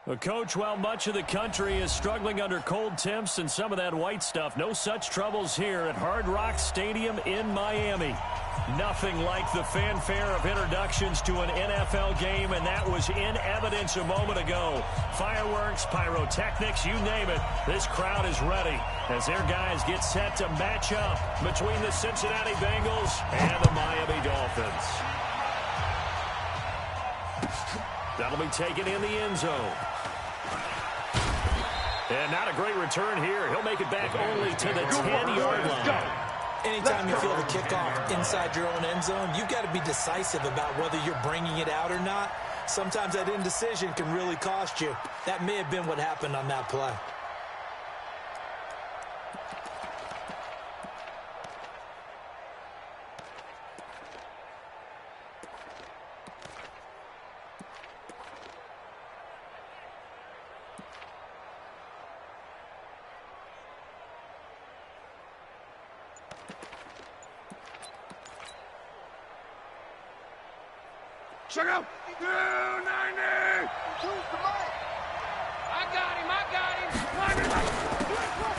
Well, Coach, while much of the country is struggling under cold temps and some of that white stuff, no such troubles here at Hard Rock Stadium in Miami. Nothing like the fanfare of introductions to an NFL game, and that was in evidence a moment ago. Fireworks, pyrotechnics, you name it. This crowd is ready as their guys get set to match up between the Cincinnati Bengals and the Miami Dolphins. That'll be taken in the end zone. And not a great return here. He'll make it back only to the 10-yard line. Anytime you feel the kickoff inside your own end zone, you've got to be decisive about whether you're bringing it out or not. Sometimes that indecision can really cost you. That may have been what happened on that play. Check out. 290. I got him.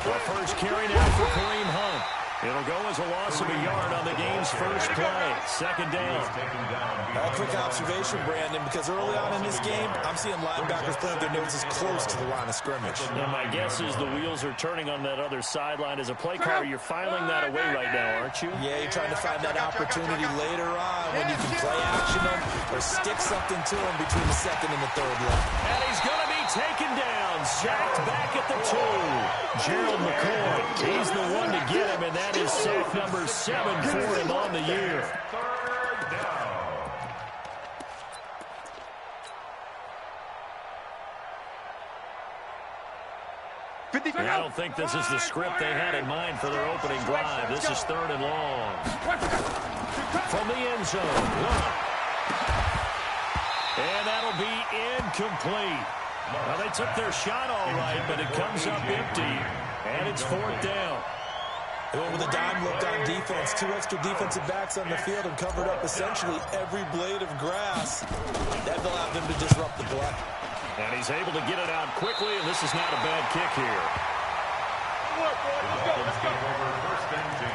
The first carry now for Kareem Hunt. It'll go as a loss of a yard on the game's first play. Second down. A quick observation, Brandon, because early on in this game, I'm seeing linebackers putting their noses close to the line of scrimmage. And my guess is the wheels are turning on that other sideline. As a play caller, you're filing that away right now, aren't you? Yeah, you're trying to find that opportunity later on when you can play action them or stick something to them between the second and the third look. And he's going to be taken down, sacked back at the 2. Gerald McCoy, he's the one to get him, and that is sack number 7 for him on the year. Third down. I don't think this is the script they had in mind for their opening drive. This is 3rd and long. From the end zone. And that'll be incomplete. Well, they took their shot all right, but it comes up empty, and it's 4th down. They went with a dime look on defense. 2 extra defensive backs on the field and covered up essentially every blade of grass. That allowed them to disrupt the play. And he's able to get it out quickly, and this is not a bad kick here. Let's go. First and 10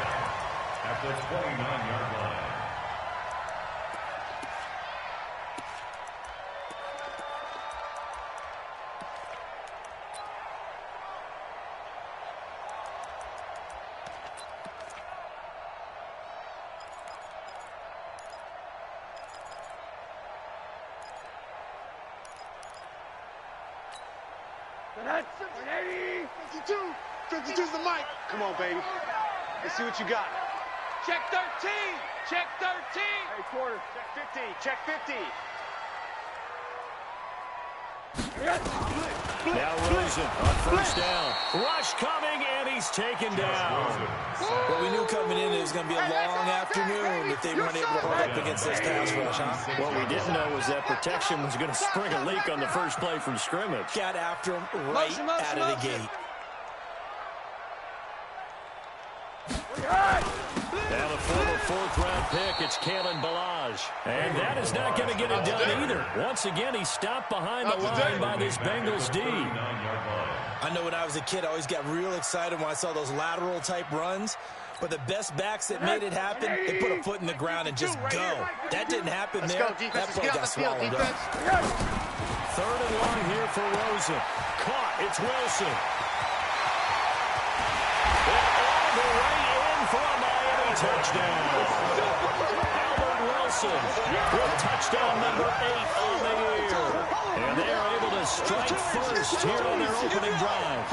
at the 29-yard line. That's 52. 52's the mic. Come on, baby. Let's see what you got. Check 13. Check 13. Hey, quarter. Check 50. Check 50. Now Rosen on first down. Rush coming, and he's taken down. Well, we knew coming in it was going to be a long afternoon if they weren't able to hold up against this pass rush, huh? What we didn't know was that protection was going to spring a leak on the first play from scrimmage. Got after him right out of the gate. Now the former 4th-round pick, it's Kalen Ballage. And that is not going to get it done either. Once again, he's stopped behind the line by this Bengals D. I know when I was a kid, I always got real excited when I saw those lateral-type runs. But the best backs that made it happen, they put a foot in the ground and just go. That didn't happen there. That play got swallowed up. 3rd and long here for Rosen. Caught. It's Wilson. All the way in for a Miami touchdown. Albert Wilson with touchdown number 8 on the year. And they are able to strike first here on their opening drive.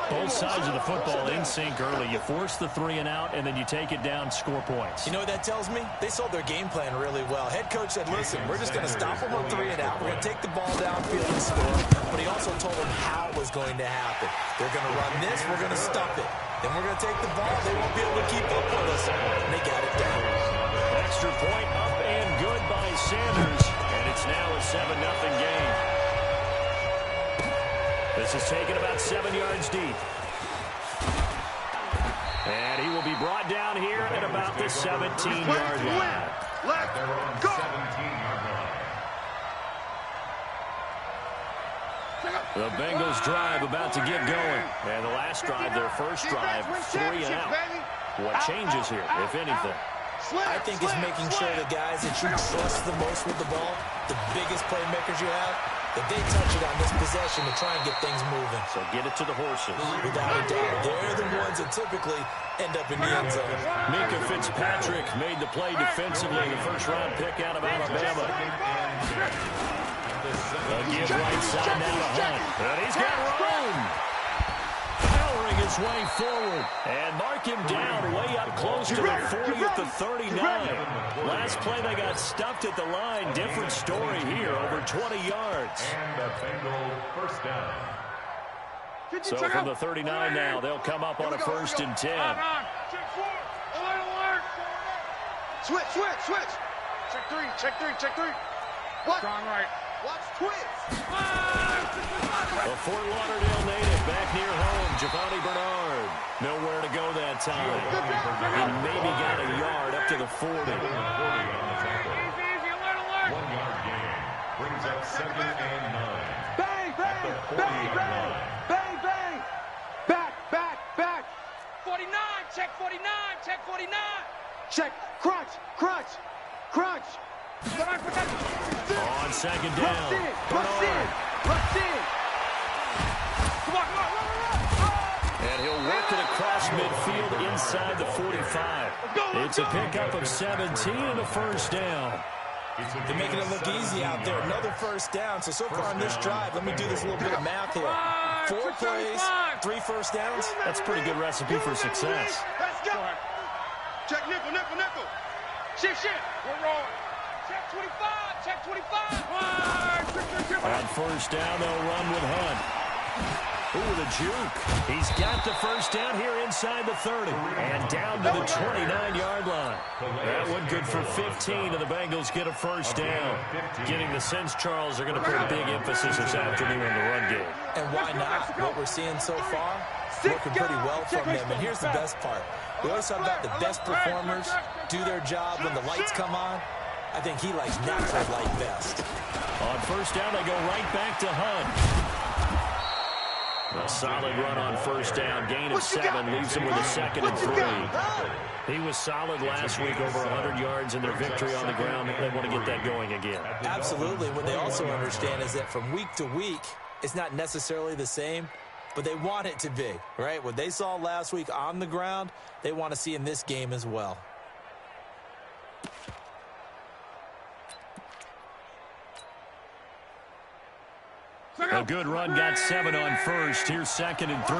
Both sides of the football in sync early. You force the 3-and-out, and then you take it down, score points. You know what that tells me? They sold their game plan really well. Head coach said, listen, we're just going to stop them on 3-and-out. We're going to take the ball downfield and score. But he also told them how it was going to happen. They're going to run this. We're going to stop it. Then we're going to take the ball. They won't be able to keep up with us. And they got it down. Extra point up and good by Sanders. And it's now a 7-0 game. This is taken about 7 yards deep. And he will be brought down here at about the 17-yard line. Let's go. The Bengals drive about to get going. And the last drive, their first drive, 3 and out. What changes here, if anything? I think it's making sure the guys that you trust the most with the ball, the biggest playmakers you have, that they touch it on this possession to try and get things moving. So get it to the horses. Without a doubt. They're the ones that typically end up in the end zone. Mika Fitzpatrick made the play defensively, the first-round pick out of Alabama. A give right side now to Hunt. And he's got room. Powering his way forward. And mark him down way up close to the 40 at the 39. Last play they got stuffed at the line. Different story here, over 20 yards. And the Bengals first down. So from the 39 now, they'll come up on a 1st and 10. Switch. Check three. What? Strong right. Watch twitch. A Fort Lauderdale native back near home, Giovanni Bernard. Nowhere to go that time. He maybe got a yard up to the 40. Easy, alert. 1 yard gain. Brings up 2nd and 9. Bang. Back. 49, check 49. Check. Crunch. On 2nd down. Rush in. Come on. And he'll work it across midfield inside the 45. It's a pickup of 17 and a 1st down. They're making it look easy out there. Another 1st down. So far on this drive, let me do this little bit of math here. 4 plays, 3 1st downs. That's a pretty good recipe for success. Let's go. Check nickel. Shift. We're rolling. Check 25. On 1st down, they'll run with Hunt. Ooh, the juke. He's got the 1st down here inside the 30. And down to the 29-yard line. That one good for 15, and the Bengals get a 1st down. Getting the sense, Charles, they're going to put a big emphasis this afternoon on the run game. And why not? What we're seeing so far, working pretty well from them. And here's the best part. We always talk about the best performers do their job when the lights come on. I think he likes natural light best. On 1st down, they go right back to Hunt. A solid run on 1st down. Gain of 7 leaves him with a 2nd and 3. He was solid last week, over 100 yards in their victory on the ground. They want to get that going again. Absolutely. What they also understand is that from week to week, it's not necessarily the same, but they want it to be, right? What they saw last week on the ground, they want to see in this game as well. A good run, got 7 on 1st. Here's 2nd and 3.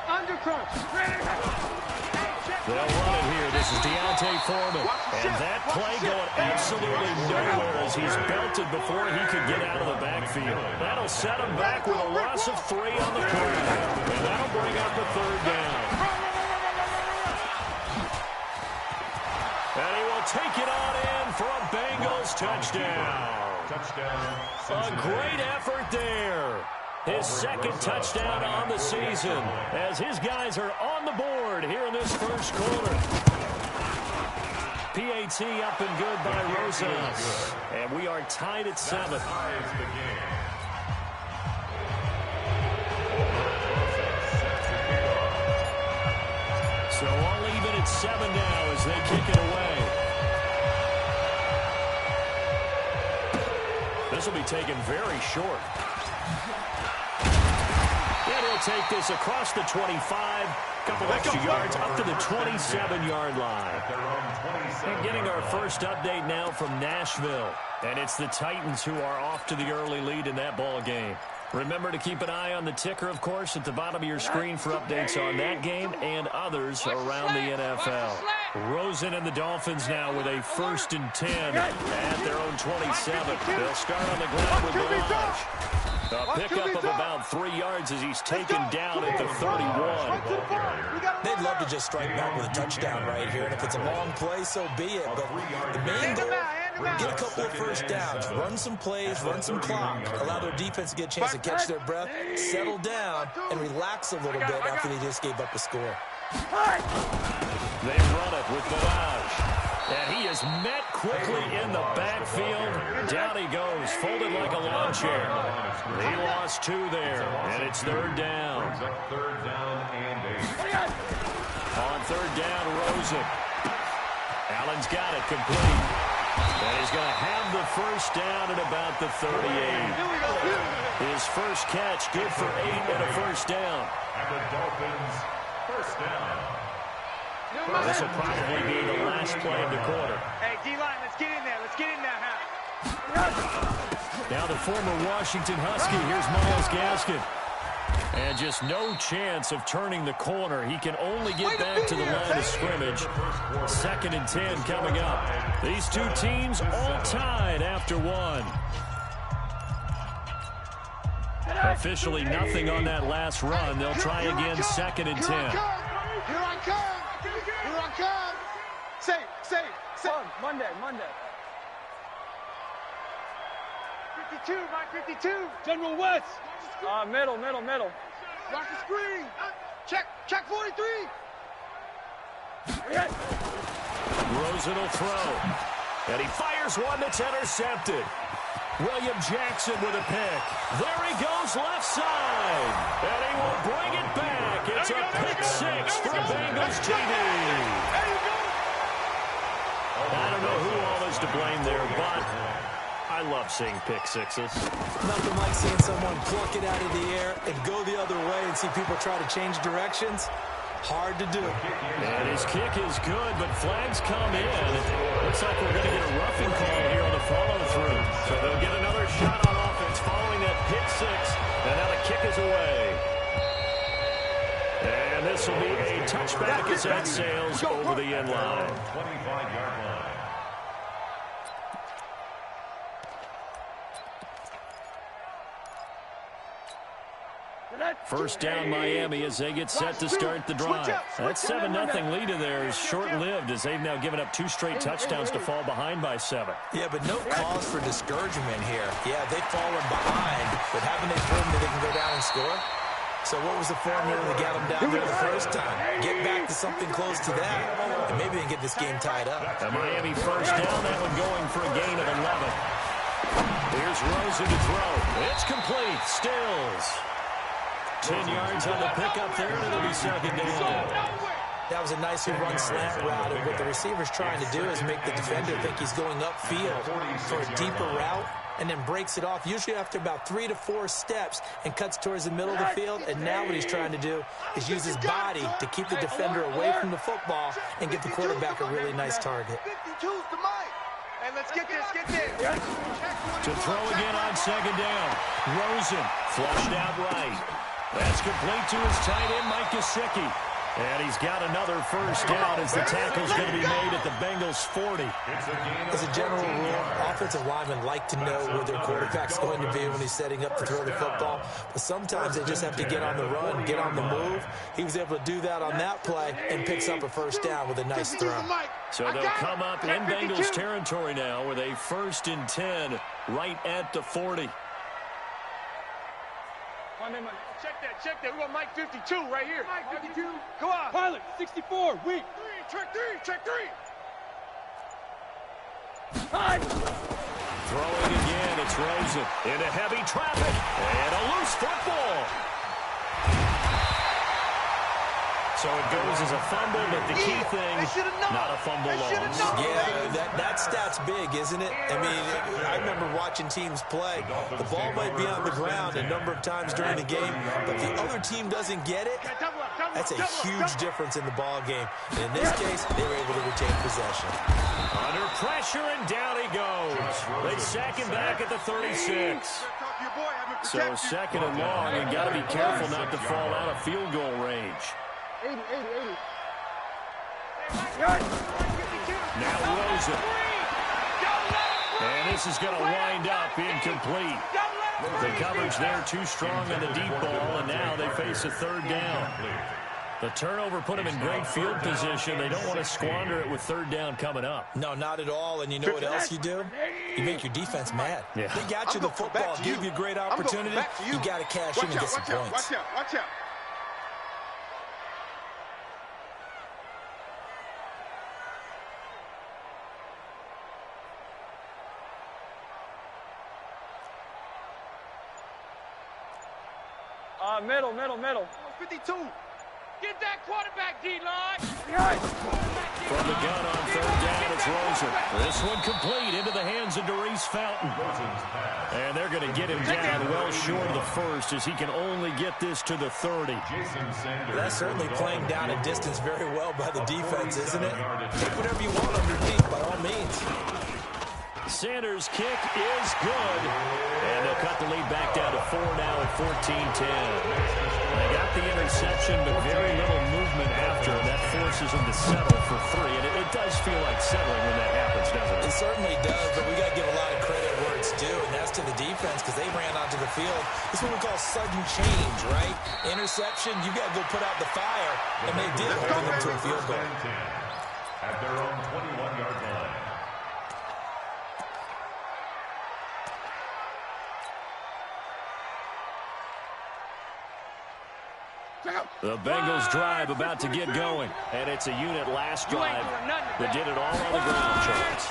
Undercrush. They'll run it here. This is Deontay Foreman. And that play going absolutely nowhere as he's belted before he could get out of the backfield. That'll set him back with a loss of 3 on the play. And that'll bring up a 3rd down. And he will take it on in for a Bengals touchdown. A great effort there. His 2nd touchdown on the season as his guys are on the board here in this 1st quarter. PAT up and good by Rosas. And we are tied at 7. So all even at 7 now as they kick it away. This will be taken very short. And he'll take this across the 25, couple extra yards up to the 27-yard line. And getting our first update now from Nashville. And it's the Titans who are off to the early lead in that ball game. Remember to keep an eye on the ticker, of course, at the bottom of your screen for updates on that game and others around the NFL. Rosen and the Dolphins now with a 1st and 10 at their own 27. They'll start on the ground with Barrage. A pickup of about 3 yards as he's taken down at the 31. They'd love to just strike back with a touchdown right here, and if it's a long play, so be it. But the main goal, get a couple of 1st downs, run some plays, run some clock, allow their defense to get a chance to catch their breath, settle down, and relax a little bit after they just gave up a score. They run it with Barrage. And he is met quickly in the backfield. Down he goes, folded like a lawn chair. He lost 2 there, and it's 3rd down. On 3rd down, Rosen. Allen's got it complete. And he's going to have the 1st down at about the 38. His first catch, good for 8 and a 1st down. And the Dolphins, 1st down. This will probably be the last play of the quarter. Hey, D-line, let's get in there. Let's get in there, Now the former Washington Husky, here's Myles Gaskin. And just no chance of turning the corner. He can only get back to the line of scrimmage. 2nd and 10 coming up. These 2 teams all tied after 1. Officially nothing on that last run. They'll try again 2nd and 10. Here I come. Here I come. Say. Monday. 52, Mike 52. General West. Middle. Watch the screen. Check 43. Rosen will throw. And he fires one that's intercepted. William Jackson with a pick. There he goes left side. And he will bring it back. It's a pick 6 for Bengals TD. I don't know who all is to blame there, but I love seeing pick 6s. Nothing like seeing someone pluck it out of the air and go the other way and see people try to change directions. Hard to do. And his kick is good, but flags come in. Looks like we're going to get a roughing call here on the follow-through. So they'll get another shot on offense following that pick 6. And now the kick is away. And this will be a touchback as that sails over the end line. 25-yard line. First down Miami as they get set to start the drive. That 7-0 lead of theirs short-lived as they've now given up 2 straight touchdowns to fall behind by 7. Yeah, but no cause for discouragement here. Yeah, they've fallen behind, but haven't they proven that they can go down and score? So what was the formula that got them down there the first time? Get back to something close to that, and maybe they can get this game tied up. A Miami first down, that one going for a gain of 11. Here's Rosen to throw. It's complete. Stills. 10 yards on the pickup there, and it'll be 2nd down. That was a nicely run slant route, and what the receiver's trying to do is make the defender think he's going upfield for a deeper route, and then breaks it off, usually after about 3 to 4 steps, and cuts towards the middle of the field. And now what he's trying to do is use his body to keep the defender away from the football and give the quarterback a really nice target. 52's the mic. Hey, let's get this. To throw again on 2nd down. Rosen flushed out right. That's complete to his tight end, Mike Gesicki. And he's got another first down as the tackle's going to be made at the Bengals 40. As a general rule, offensive linemen like to know where their quarterback's going to be when he's setting up to throw the football. But sometimes they just have to get on the run, get on the move. He was able to do that on that play and picks up a first down with a nice throw. So they'll come up in Bengals territory now with a 1st and 10 right at the 40. Check that. We got Mike 52 right here. Mike 52. Go on. Pilot 64. Weak. Check 3. Hi. Throwing again, it's Rosen into heavy traffic and a loose football. So it goes as a fumble, but the key thing, not a fumble loss. Yeah, that stat's big, isn't it? I mean, I remember watching teams play. The ball might be on the ground a number of times during the game, but the other team doesn't get it. That's a huge difference in the ball game. And in this case, they were able to retain possession. Under pressure, and down he goes. They sack him back at the 36. So 2nd and long, and got to be careful not to fall out of field goal range. 80. Now Rosen. And this is going to wind up incomplete. The coverage there too strong on the deep ball, and now they face a 3rd down. The turnover put them in great field position. They don't want to squander it with 3rd down coming up. No, not at all. And you know what else you do? You make your defense mad. Yeah. They got you the football, give you a great opportunity. You got to cash in and get some points. Watch out. Middle. 52. Get that quarterback, D-line. From the gun on third down, it's Rosen. This one complete into the hands of Darius Fountain. And they're going to get him down well short of the first as he can only get this to the 30. That's certainly playing down a distance very well by the defense, isn't it? Take whatever you want underneath, by all means. Sanders' kick is good. And they'll cut the lead back down to 4 now at 14-10. They got the interception, but very little movement after. That forces them to settle for 3. And it does feel like settling when that happens, doesn't it? It certainly does, but we got to give a lot of credit where it's due, and that's to the defense because they ran onto the field. This is what we call sudden change, right? Interception, you got to go put out the fire, and they did, holding them to a field goal. At their own 21-yard line. The Bengals drive about to get going, and it's a unit last drive that did it all on the ground, Charles.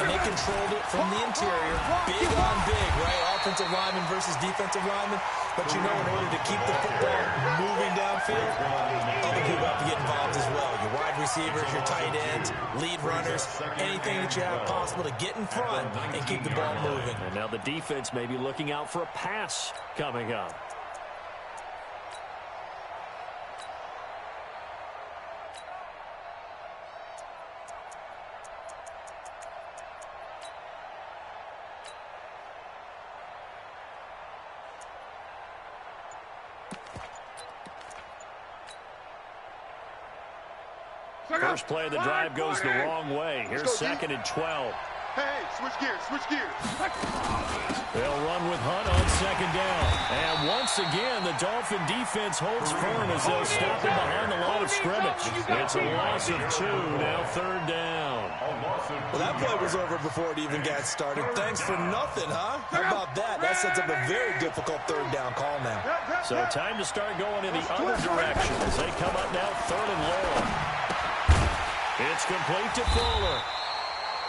And they controlled it from the interior, big on big, right? Offensive lineman versus defensive lineman. But you know, in order to keep the football moving downfield, other people have to get involved as well. Your wide receivers, your tight ends, lead runners, anything that you have possible to get in front and keep the ball moving. And now the defense may be looking out for a pass coming up. First play of the drive goes the wrong way. Here's second and 12. Hey, switch gears. They'll run with Hunt on second down. And once again, the Dolphin defense holds firm as they'll stop him behind the line of scrimmage. It's a loss of 2, now third down. Well, that play was over before it even got started. Thanks for nothing, huh? How about that? That sets up a very difficult third down call now. So time to start going in the other direction as they come up now third and long. It's complete to Fuller.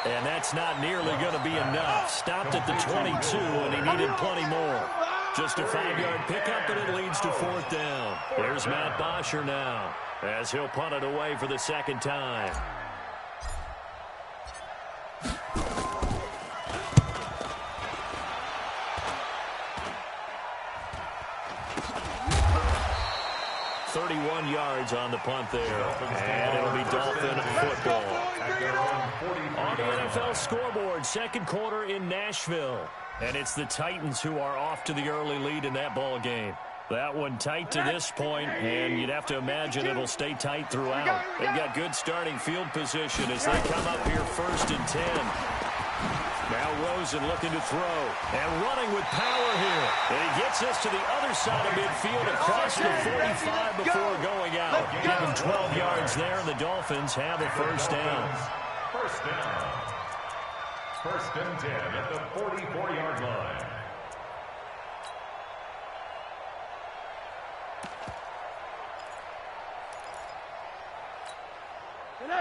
And that's not nearly going to be enough. Stopped at the 22, and he needed plenty more. Just a 5-yard pickup, and it leads to fourth down. There's Matt Bosher now as he'll punt it away for the second time. Yards on the punt there, and it'll be Dolphin football. On the NFL scoreboard, second quarter in Nashville, and it's the Titans who are off to the early lead in that ball game. That one tight to this point, and you'd have to imagine it'll stay tight throughout. They've got good starting field position as they come up here first and 10. Now Rosen looking to throw and running with power here. And he gets us to the other side of midfield across the 45 before going out. Give him 12 yards there, and the Dolphins have a first down. First down. First and 10 at the 44-yard line.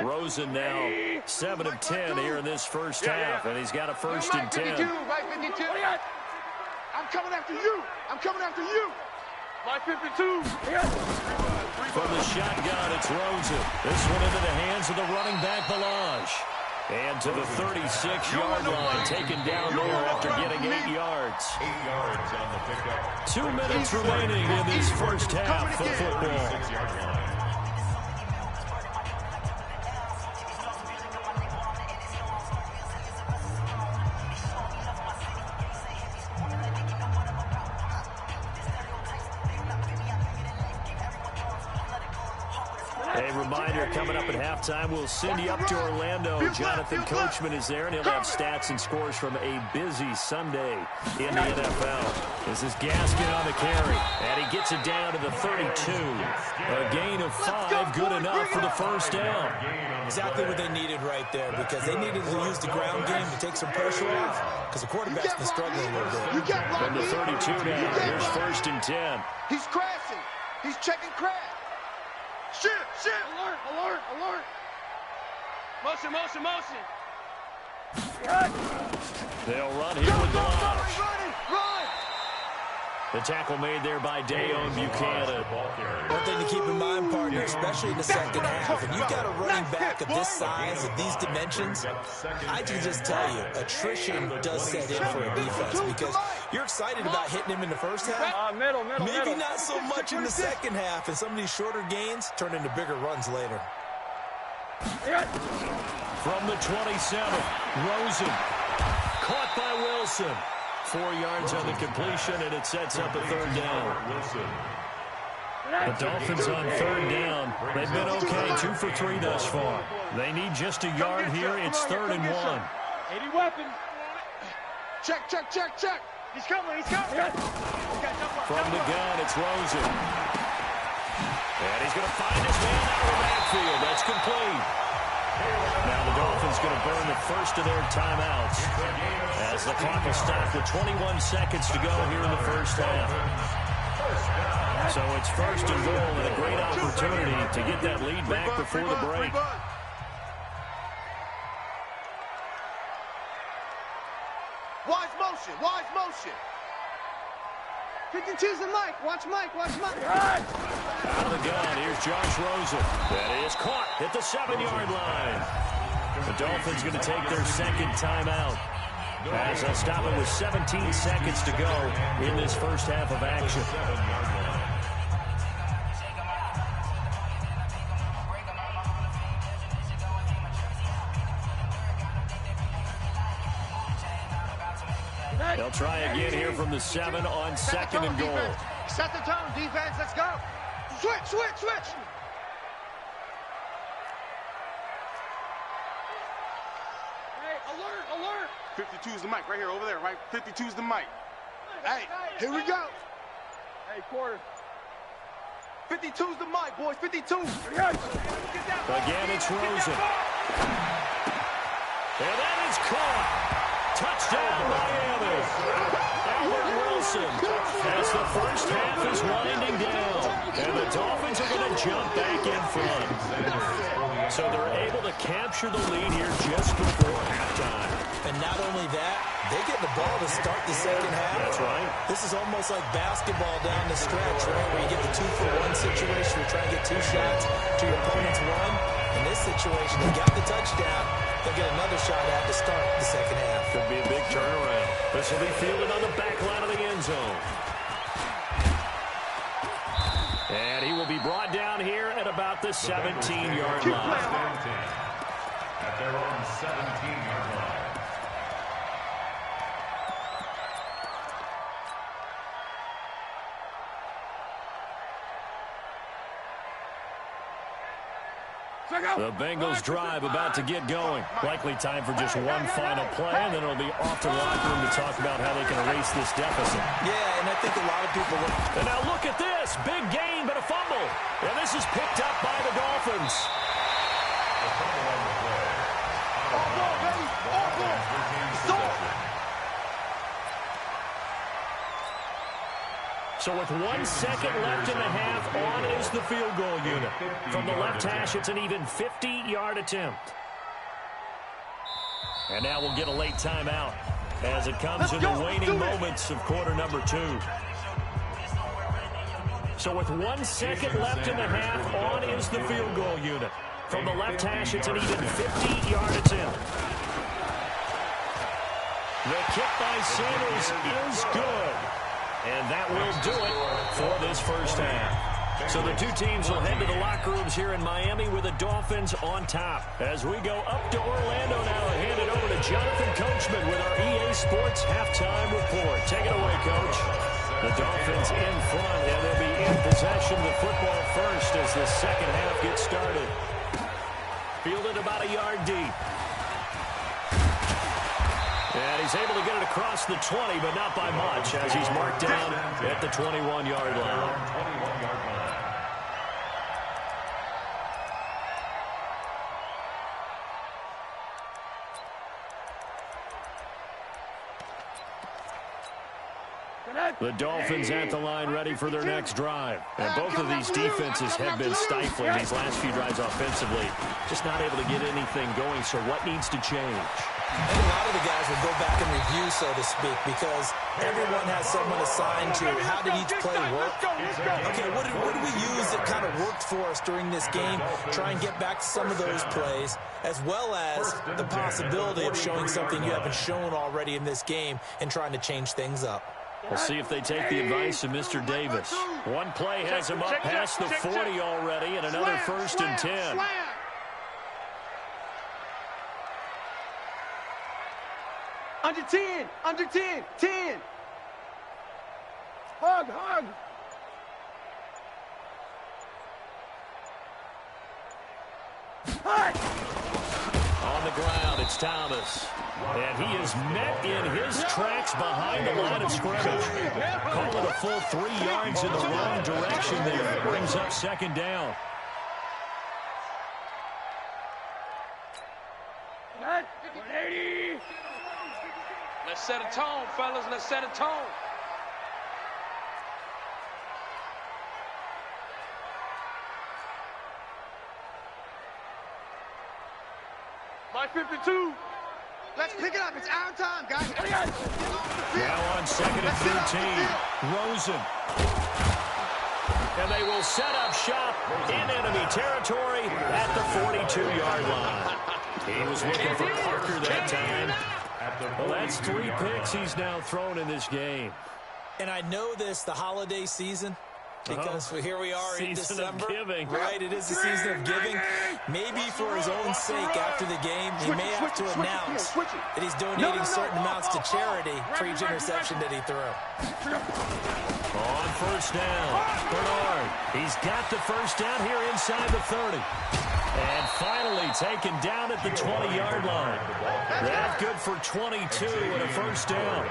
Rosen now 7 of 10 here in this first half, and he's got a first and 10. Mike 52. I'm coming after you. Mike 52. From the shotgun, it's Rosen. This one into the hands of the running back, Balaj. And to the 36-yard line, taken down there after getting 8 yards. 8 yards on the pickup. 2 minutes remaining in this first half of football. 6-yard line. A reminder, coming up at halftime, we'll send you up to Orlando. Jonathan Coachman is there, and he'll have stats and scores from a busy Sunday in the NFL. This is Gaskin on the carry, and he gets it down to the 32. A gain of 5, good enough for the first down. Exactly what they needed right there, because they needed to use the ground game to take some pressure off, because the quarterback's been struggling a little bit. From the 32 now, here's first and 10. He's crashing. He's checking crash. Shit! Alert! Motion! They'll run here with Balaj. Run! The tackle made there by Dayon Buchanan. One thing to keep in mind, partner, especially in the second half, when you've got a running back of this size, of these dimensions, I can just tell you, attrition does set in for a defense because you're excited about hitting him in the first half. Maybe not so much in the second half, and some of these shorter gains turn into bigger runs later. From the 27, Rosen. Caught by Wilson. 4 yards on the completion, and it sets up a third down. The Dolphins on third down. They've been okay, 2 for 3 thus far. They need just a yard here. It's 3rd and 1. 80 weapons. Check. He's coming. From the gun, it's Rosen. And he's going to find his man out of the backfield. That's complete. Now the Dolphins going to burn the first of their timeouts as the clock will stop with 21 seconds to go here in the first half. So it's 1st and goal and a great opportunity to get that lead back before the break. Wise motion. 52's the Mike. Watch Mike. Out of the gun, here's Josh Rosen. That is caught at the 7-yard line. The Dolphins going to take their second timeout as they'll stop it with 17 seconds to go in this first half of action. They'll try again here from the 7 on 2nd and goal. Set the tone, defense. Let's go. Switch. Hey, alert. 52's the mic right here, over there, right? 52's the mic. Hey, here we go. Hey, quarter. 52's the mic, boys. 52. Again, it's Rosen. And that is caught. Touchdown, Miami. Albert Wilson as the first half is winding down. And the Dolphins are going to jump back in front. So they're able to capture the lead here just before halftime. And not only that, they get the ball to start the second half. That's right. This is almost like basketball down the stretch, right, where you get the 2-for-1 situation. You're trying to get 2 shots to your opponent's one. In this situation, they got the touchdown. They'll get another shot at to start the second half. Could be a big turnaround. This will be fielded on the back line of the end zone. And he will be brought down here at about the 17-yard line. At their own 17-yard line. The Bengals drive about to get going. Likely time for just one final play, and then it'll be off to the locker room to talk about how they can erase this deficit. Yeah, and I think a lot of people look. And now look at this. Big gain, but a fumble. And this is picked up by the Dolphins. So with 1 second left in the half, on is the field goal unit. From the left hash, it's an even 50-yard attempt. And now we'll get a late timeout as it comes in the waning moments of quarter number 2. So with 1 second left in the half, on is the field goal unit. From the left hash, it's an even 50-yard attempt. The kick by Sanders is good. And that will do it for this first half. So the two teams will head to the locker rooms here in Miami with the Dolphins on top. As we go up to Orlando now and hand it over to Jonathan Coachman with our EA Sports Halftime Report. Take it away, Coach. The Dolphins in front, and they'll be in possession of the football first as the second half gets started. Fielded about a yard deep. And he's able to get it across the 20, but not by much, as he's marked down at the 21-yard line. The Dolphins at the line ready for their next drive. And both of these defenses have been stifling these last few drives offensively. Just not able to get anything going, so what needs to change? I think a lot of the guys will go back and review, so to speak, because everyone has someone assigned to how did each play work. Okay, what did we use that kind of worked for us during this game? Try and get back to some of those plays, as well as the possibility of showing something you haven't shown already in this game and trying to change things up. We'll see if they take the advice of Mr. Davis. One play has him up past the 40 already, and another 1st and 10. Under 10, under 10, 10. Hug, hug. On the ground, it's Thomas. And he is met in his tracks behind the line of scrimmage. Call it a full 3 yards in the wrong direction there. Brings up 2nd down. Let's set a tone, fellas. Let's set a tone. My 52. Let's pick it up. It's our time, guys. Now on 2nd and 13. Rosen. And they will set up shop in enemy territory at the 42-yard line. He was looking for Parker that time. Well, that's 3 picks he's now thrown in this game. And I know this, the holiday season, because here we are in December. Season of giving. Right, it is the season of giving. Maybe for his own sake after the game, he may have to announce that he's donating certain amounts to charity for each interception that he threw. On 1st down, Bernard. He's got the 1st down here inside the 30. And finally taken down at the 20-yard line. That's good for 22 and a 1st down.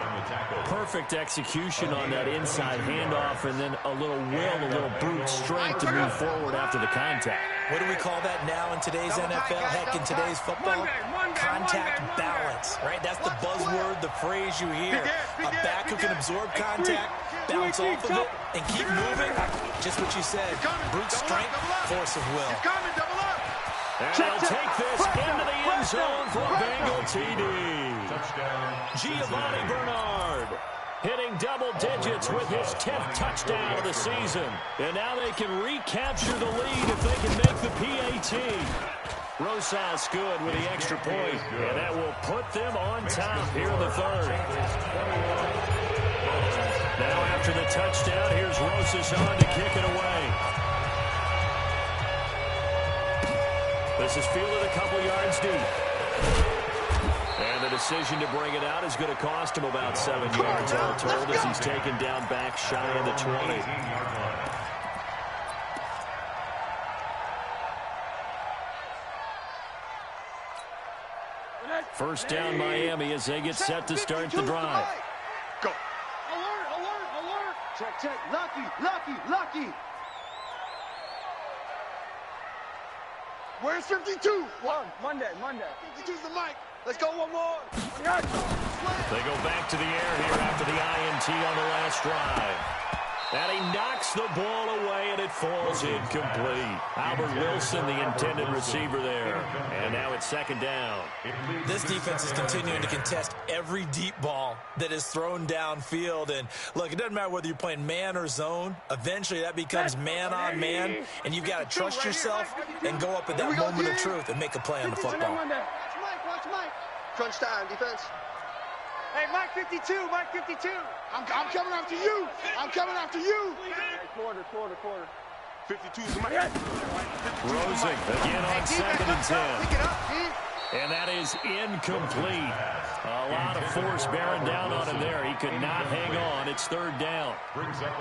Perfect execution on that inside handoff, and then a little will, a little brute strength to move forward after the contact. What do we call that now in today's NFL? Heck, in today's football? Contact balance, right? That's the buzzword, the phrase you hear. A back who can absorb contact, bounce off of it, and keep moving. Just what you said. Brute strength, force of will. And he'll take this into the end zone for a Bengal TD. Giovanni Bernard hitting double digits with his 10th touchdown of the season. And now they can recapture the lead if they can make the PAT. Rosas good with the extra point, and that will put them on top here in the 3rd. Now after the touchdown, here's Rosas on to kick it away. This is fielded a couple yards deep. And the decision to bring it out is going to cost him about 7 yards all told as he's taken down back shy of the 20. 1st down Miami as they get set to start the drive. Go. Alert, alert, alert. Check, check. Lucky, lucky, lucky. Where's 52? Monday. 52's the mic. Let's go one more. They go back to the air here after the INT on the last drive. And he knocks the ball away, and it falls incomplete. Albert Wilson, the intended receiver there. And now it's 2nd down. This defense is continuing to contest every deep ball that is thrown downfield. And, look, it doesn't matter whether you're playing man or zone. Eventually, that becomes man on man, and you've got to trust yourself and go up at that moment of truth and make a play on the football. Watch Mike. Crunch time, defense. Hey, Mike 52, Mike 52. I'm coming after you. I'm coming after you. Quarter. 52's the mic. Rosen again on 2nd and 10. Pick it up, kid. And that is incomplete. A lot of force bearing down on him there. He could not hang on. It's 3rd down.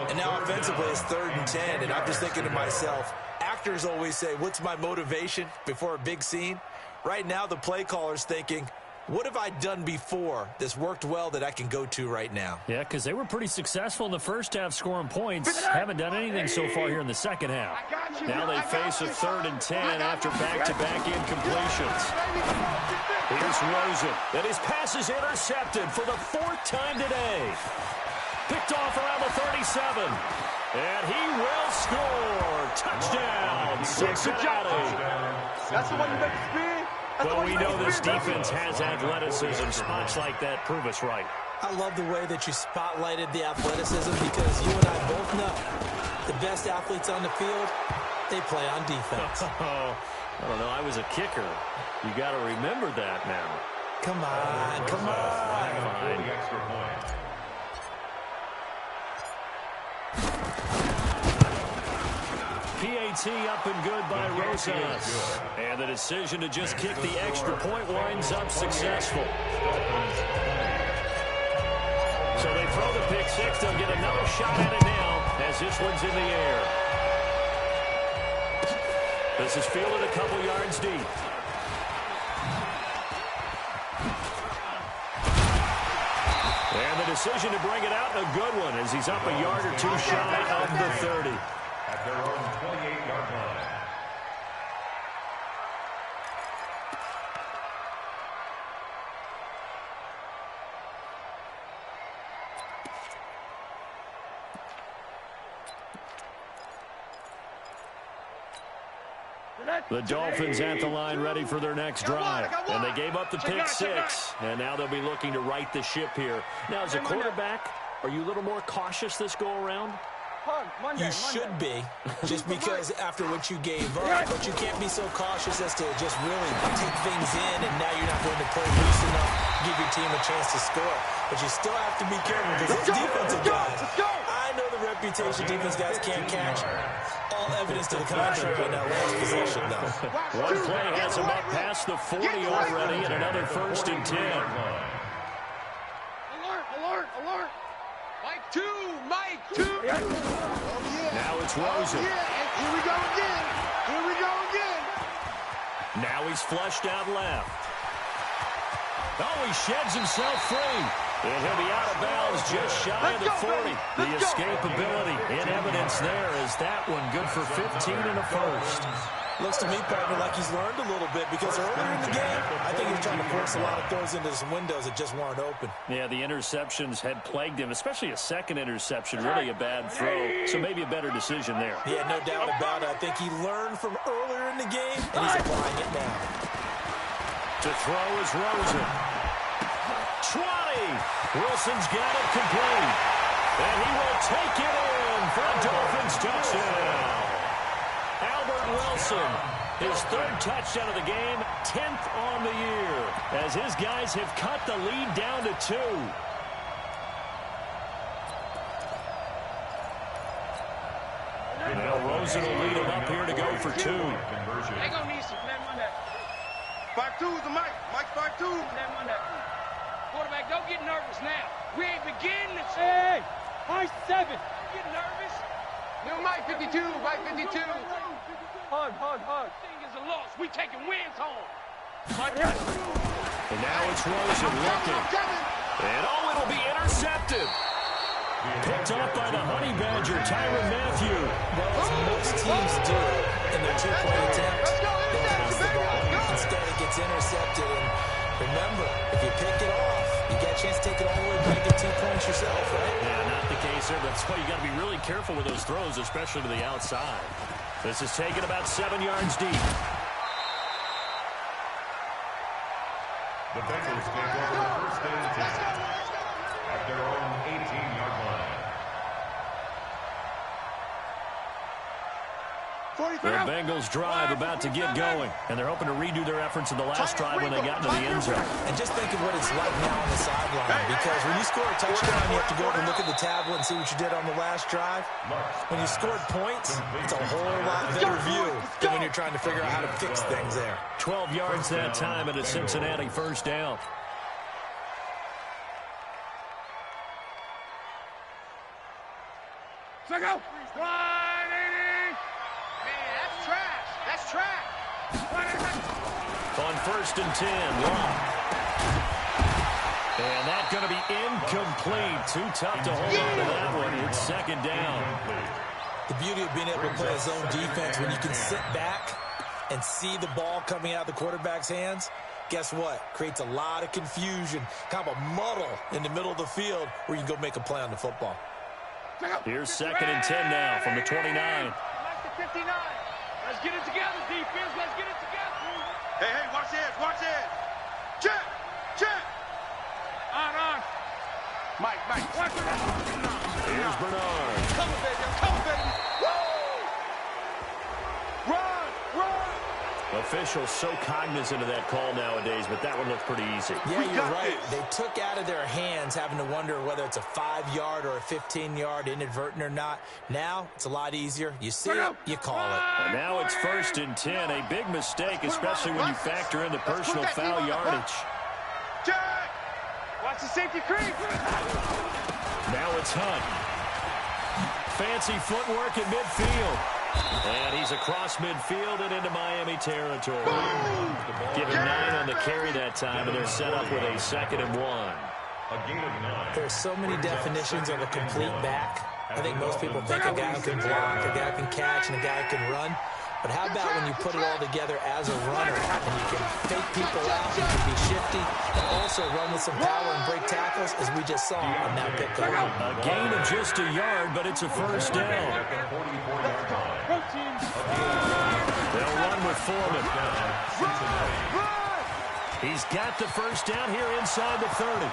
And now offensively it's 3rd and 10, and I'm just thinking to myself, actors always say, what's my motivation before a big scene? Right now the play caller's thinking, what have I done before that's worked well that I can go to right now? Yeah, because they were pretty successful in the first half scoring points. Haven't done anything so far here in the second half. Now they face a 3rd and 10 after back-to-back incompletions. Here's Rosen. And his pass is intercepted for the 4th time today. Picked off around the 37. And he will score. Touchdown, Cincinnati. That's the one you make it spin. Well, we know this defense has athleticism. Spots like that prove us right. I love the way that you spotlighted the athleticism because you and I both know the best athletes on the field, they play on defense. I don't know. I was a kicker. You got to remember that now. Come on, come on. For the extra point. PAT up and good by Rosas. And the decision to just kick the extra point winds up successful. So they throw the pick six. They'll get another shot at it now as this one's in the air. This is fielded a couple yards deep. And the decision to bring it out, a good one, as he's up a yard or two shy of the 30. At their own 28-yard line. The Dolphins at the line ready for their next drive. And they gave up the pick six. And now they'll be looking to right the ship here. Now, as a quarterback, are you a little more cautious this go-around? You should be, just because after what you gave up, but you can't be so cautious as to just really take things in, and now you're not going to play loose enough, give your team a chance to score. But you still have to be careful because those defensive guys, I know the reputation defense guys can't catch. All evidence to the contrary in that last possession, though. One play has him up past the 40 already, and another 1st and 10. Alert, alert, alert. Mike 2, Mike 2. Oh, yeah. Now it's Rosen. Oh, yeah. And here we go again. Here we go again. Now he's flushed out left. Oh, he sheds himself free. And he'll be out of bounds just shy of the 40. The escapability in evidence there is that one good for 15 and a first. Looks to me, partner, like he's learned a little bit because earlier in the game, I think he was trying to force a lot of throws into some windows that just weren't open. Yeah, the interceptions had plagued him, especially a second interception, really a bad throw. So maybe a better decision there. Yeah, no doubt about it. I think he learned from earlier in the game, and he's applying it now. To throw is Rosen. 20. Wilson's got it complete. And he will take it in for a Dolphins touchdown. Albert Wilson, his 3rd touchdown of the game, 10th on the year, as his guys have cut the lead down to 2. Now Rosen will lead him up here to go for 2. They're going to need some. Let him run that. 5-2 is the Mike. Mike 5-2. Let him run that. Quarterback, don't get nervous now. We ain't beginning to... Hey, Mike 7. Don't get nervous. No, Mike 52. Mike 52. Hug. Thing is a loss. We taking wins home. And now it's Rosen looking. And oh, it'll be intercepted. Picked off by the Honey Badger, Tyrann Mathieu. Well, as most teams do in their 2-point attempt, they pass the ball. Instead, it gets intercepted. And remember, if you pick it off, you get a chance to take it all the way back to 2 points yourself, right? Yeah, not the case there. That's why you got to be really careful with those throws, especially to the outside. This is taken about 7 yards deep. The Bengals take over 1st and 10 at their own 18-yard line. The Bengals drive about to get going, and they're hoping to redo their efforts in the last drive when they got into the end zone. And just think of what it's like now on the sideline, because when you score a touchdown, you have to go over and look at the tablet and see what you did on the last drive. When you scored points, it's a whole lot better view than when you're trying to figure out how to fix things there. 12 yards that time and a Cincinnati 1st down. Let's go. 180. Man, that's trash. That's trash. On 1st and 10, long. And that's going to be incomplete. Too tough to hold on to that one. It's 2nd down. The beauty of being able to play a zone defense when you can sit back and see the ball coming out of the quarterback's hands, guess what? Creates a lot of confusion, kind of a muddle in the middle of the field where you can go make a play on the football. Here's 2nd and 10 now from the 29. Like the 59. Let's get it together, defense. Let's get it together. Hey, watch Watch this, watch this. Check, check. On. Mike. Watch it. Here's Bernard. Come on, baby. Woo! Run. Officials so cognizant of that call nowadays, but that one looked pretty easy. Yeah, you're right. They took out of their hands having to wonder whether it's a 5-yard or a 15-yard, inadvertent or not. Now, it's a lot easier. You see it, you call it. And now it's 1st and 10. A big mistake, especially when you factor in the personal foul yardage. Check. Watch the safety creep. Now it's Hunt. Fancy footwork in midfield. And he's across midfield and into Miami territory. Give him 9 on the carry that time, and they're set up with a 2nd and 1. There's so many definitions of a complete back. I think most people think a guy who can block, a guy who can catch, and a guy who can run. But how about when you put it all together as a runner, and you can fake people out, you can be shifty, and also run with some power and break tackles, as we just saw on that pick. A gain of just a yard, but it's a 1st down. They'll run with Foreman. He's got the 1st down here inside the 30.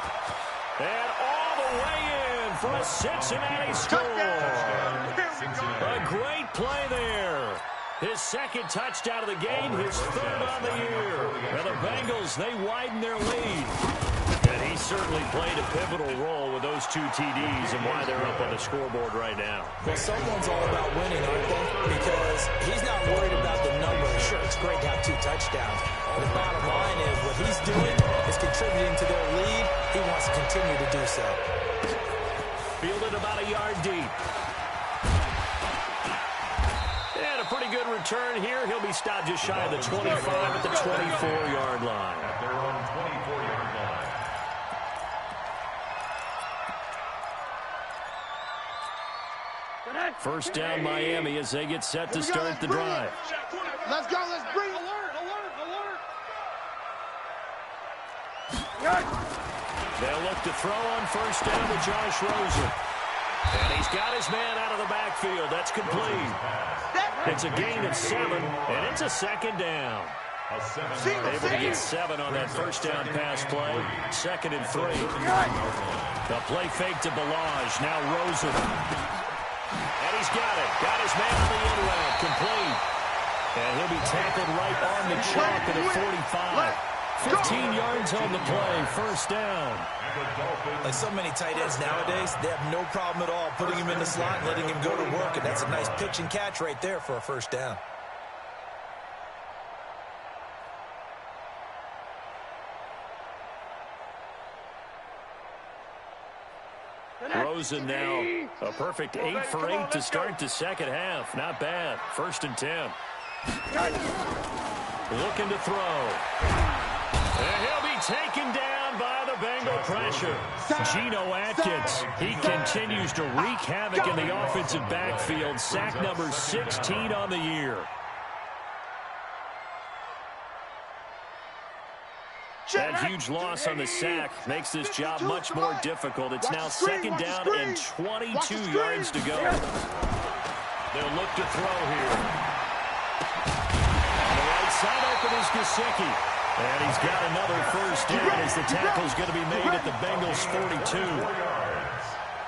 And all the way in for a Cincinnati score. A great play there. His 2nd touchdown of the game, his 3rd on the year. Now the Bengals, they widen their lead. And he certainly played a pivotal role with those 2 TDs and why they're up on the scoreboard right now. Well, someone's all about winning, aren't they? Because he's not worried about the number. Sure, it's great to have 2 touchdowns. But the bottom line is what he's doing is contributing to their lead. He wants to continue to do so. Fielded about a yard deep. And a pretty good return here. He'll be stopped just shy of the 25 at the 24-yard line. At their own 24-yard line. First down Miami as they get set to start the drive. Let's go, let's bring it. Alert. They'll look to throw on 1st down to Josh Rosen. And he's got his man out of the backfield. That's complete. It's a gain of 7, and it's a 2nd down. Able to get 7 on that 1st down pass play. 2nd and 3. The play fake to Balaj. Now Rosen. And he's got it. Got his man on the in route. Complete. And he'll be tackled right on the chalk at the 45. 15 yards on the play. 1st down. Like so many tight ends nowadays, they have no problem at all putting him in the slot and letting him go to work. And that's a nice pitch and catch right there for a 1st down. Rosen now a perfect 8 for 8 to start the 2nd half. Not bad. 1st and 10. Looking to throw. And he'll be taken down by the Bengal pressure. Geno Atkins, he continues to wreak havoc in the offensive backfield. Sack number 16 on the year. That huge loss on the sack makes this job much more difficult. It's now 2nd down and 22 yards to go. They'll look to throw here. On the right side open is Gesicki. And he's got another 1st down as the tackle's going to be made at the Bengals 42.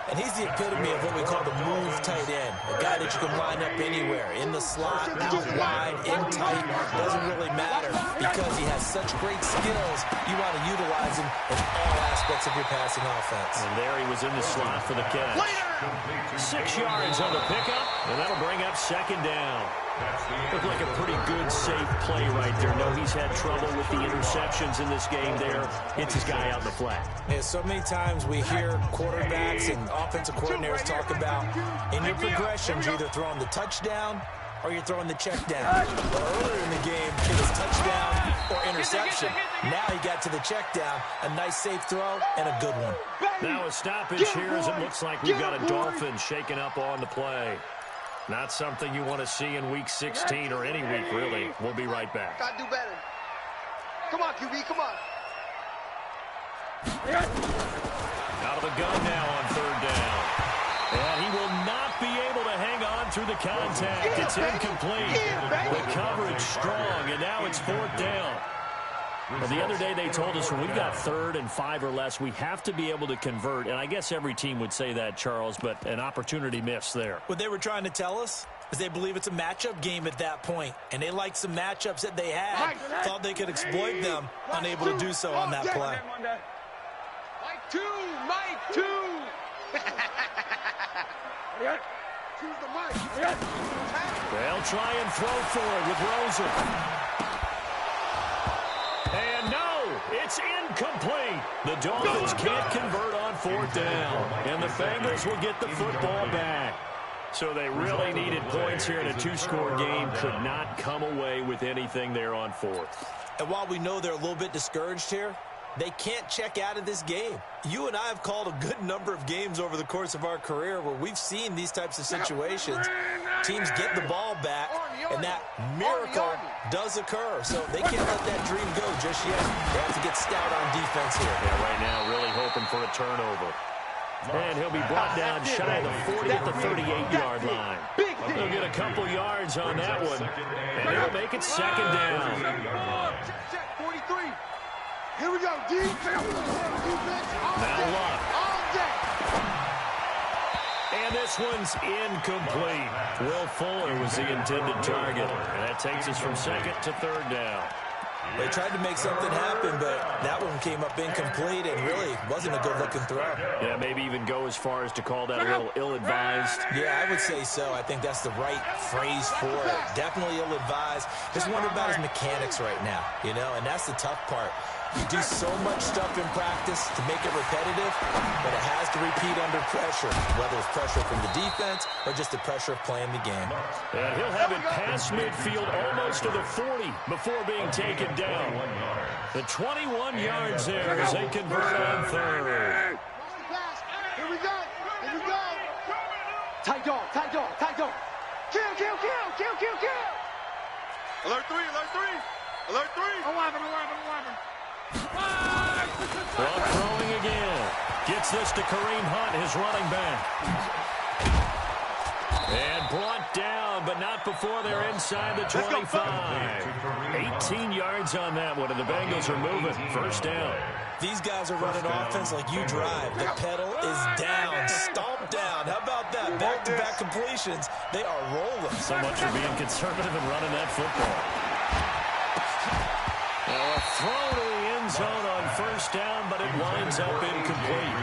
And he's the epitome of what we call the move tight end. A guy that you can line up anywhere. In the slot, out wide, in tight. Doesn't really matter because he has such great skills. You want to utilize him in all aspects of your passing offense. And there he was in the slot for the catch. 6 yards on the pickup, and that'll bring up 2nd down. Looked like a pretty good, safe play right there. No, he's had trouble with the interceptions in this game there. Hits his guy out in the flat. Yeah, so many times we hear quarterbacks and offensive coordinators talk about in your progressions, you're either throwing the touchdown or you're throwing the check down. But earlier in the game, it was touchdown or interception. Now he got to the check down. A nice safe throw and a good one. Now a stoppage here as it looks like we've got a Dolphin shaken up on the play. Not something you want to see in Week 16 or any week, really. We'll be right back. Gotta do better. Come on, QB, come on. Out of the gun now on 3rd down. And he will not be able to hang on through the contact. It's incomplete. The coverage strong, and now it's 4th down. Well, the other day they told us when we've got 3rd and 5 or less, we have to be able to convert. And I guess every team would say that, Charles, but an opportunity missed there. What they were trying to tell us is they believe it's a matchup game at that point. And they liked some matchups that they had. Thought they could exploit them. Unable to do so on that play. Mike 2, Mike 2. Choose the mic. They'll try and throw for it with Rosen. And no, it's incomplete. The Dolphins can't convert on 4th down. And the Bengals will get the football back. So they really needed points here in a 2-score game. Could not come away with anything there on 4th. And while we know they're a little bit discouraged here, they can't check out of this game. You and I have called a good number of games over the course of our career where we've seen these types of situations. Teams get the ball back, and that miracle does occur. So they can't let that dream go just yet. They have to get stout on defense here. Yeah, right now really hoping for a turnover. And he'll be brought down shy of the 40 at the 38-yard line. He'll get a couple yards on that one, and he'll make it 2nd down. Check, 43. Here we go, defense. Now Luck. And this one's incomplete. Will Fuller was the intended target. And that takes us from 2nd to 3rd down. They tried to make something happen, but that one came up incomplete and really wasn't a good-looking throw. Yeah, maybe even go as far as to call that a little ill-advised. Yeah, I would say so. I think that's the right phrase for it. Definitely ill-advised. Just wonder about his mechanics right now, you know, and that's the tough part. You do so much stuff in practice to make it repetitive, but it has to repeat under pressure, whether it's pressure from the defense or just the pressure of playing the game. And he'll have it past midfield almost to the 40 before being taken down. The 21 yards there as they convert on 3rd. Here we go. Here we go. Tight dog, tight dog, tight dog. Kill, kill, kill, kill, kill, kill. Alert 3, alert 3. Alert 3. 11. Clock throwing again. Gets this to Kareem Hunt, his running back. And brought down, but not before they're inside the 25. 18 yards on that one, and the Bengals are moving. 1st down. These guys are running offense like you drive. The pedal is down, stomped down. How about that? Back-to-back completions. They are rolling. So much for being conservative and running that football. Now a throw to the end zone on 1st down, but it winds up incomplete.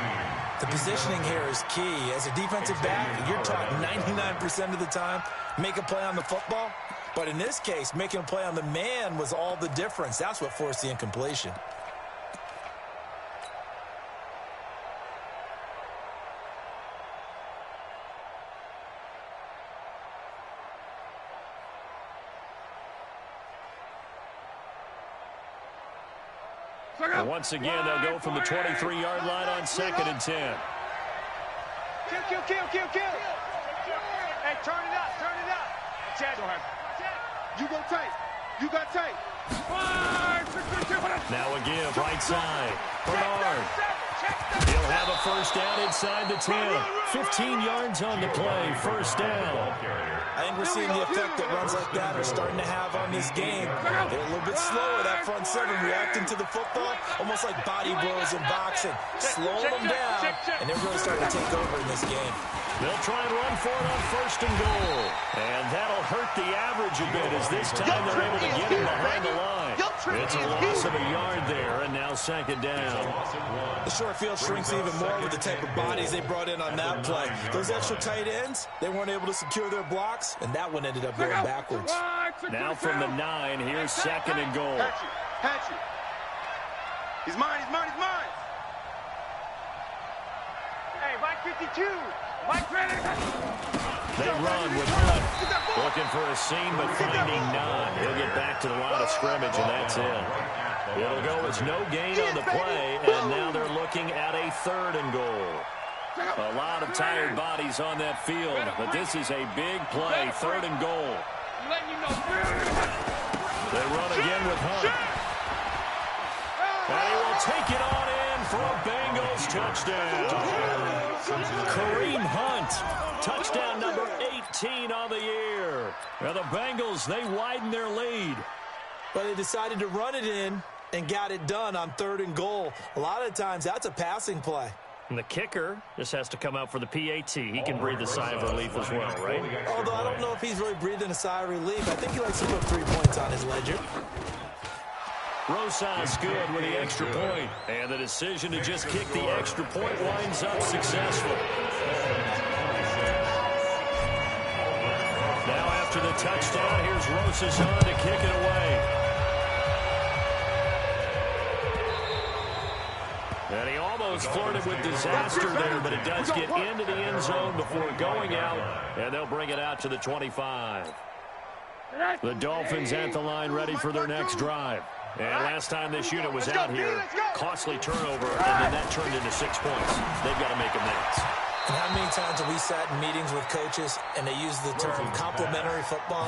The positioning here is key. As a defensive back, you're taught 99% of the time, make a play on the football. But in this case, making a play on the man was all the difference. That's what forced the incompletion. And once again, they'll go from the 23-yard line on 2nd and 10. Kill. Hey, turn it up. Chad, go ahead. You go tight. You got tight. Now a give, right side. Bernard. He'll have a 1st down inside the 10. 15 yards on the play, 1st down. I think we're seeing the effect that runs like that are starting to have on this game. They're a little bit slower, that front 7, reacting to the football, almost like body blows in boxing. Slow them down, and they're really starting to take over in this game. They'll try and run for it on 1st and goal. And that'll hurt the average a bit as this time they're able to get him behind the line. It's a loss of a yard there, and now 2nd down. The short field shrinks even more with the type of bodies they brought in on that play. Those extra tight ends, they weren't able to secure their blocks, and that one ended up going backwards. Now from the 9, here's 2nd and goal. Patch it. He's mine. Hey, Mike 52. Mike ready. They run with Hunt. Looking for a seam, but finding none. He'll get back to the line of scrimmage, and that's it. It'll go as no gain on the play, and now they're looking at a 3rd and goal. A lot of tired bodies on that field, but this is a big play, 3rd and goal. They run again with Hunt. And he will take it on in for a Bengals touchdown. Kareem Hunt, touchdown number 18 on the year. Now the Bengals, they widen their lead. But they decided to run it in and got it done on 3rd and goal. A lot of times that's a passing play. And the kicker just has to come out for the PAT. He can breathe a sigh of relief as well, right? Although I don't know if he's really breathing a sigh of relief. I think he likes to put 3 points on his ledger. Rosas good with the extra point. And the decision to just kick the extra point winds up successful. Now after the touchdown, here's Rosas on to kick it away. And he almost flirted with disaster there, but it does get into the end zone before going out, and they'll bring it out to the 25. The Dolphins at the line ready for their next drive. And last time this unit was out here, costly turnover, and then that turned into 6 points. They've got to make amends. And how many times have we sat in meetings with coaches and they use the term complementary football?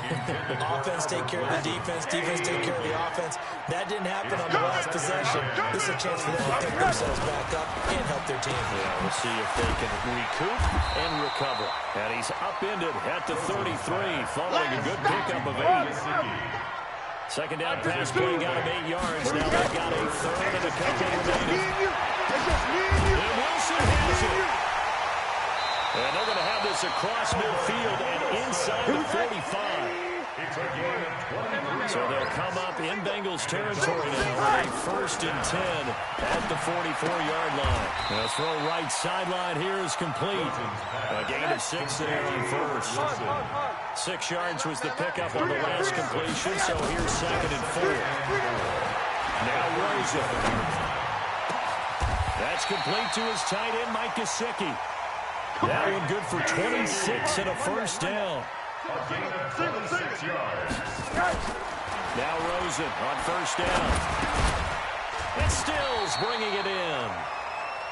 Offense take care of the defense, defense take care of the offense. That didn't happen on the last possession. This is a chance for them to pick themselves back up and help their team. Yeah, we'll see if they can recoup and recover. And he's upended at the 33, following a good pickup of 8. Second down pass play got him 8 yards. Now they've got a 3rd and a couple remaining. And Wilson has it. And they're going to have this across midfield and inside the 45. So they'll come up in Bengals territory now with a 1st and 10 at the 44-yard line. The throw right sideline here is complete. A gain of 6 there on 1st. 6 yards was the pickup on the last completion, so here's 2nd and 4. Now Rosen. That's complete to his tight end, Mike Gesicki. That one good for 26 and a 1st down. A gain of 26 yards. Now Rosen on 1st down. And Stills bringing it in.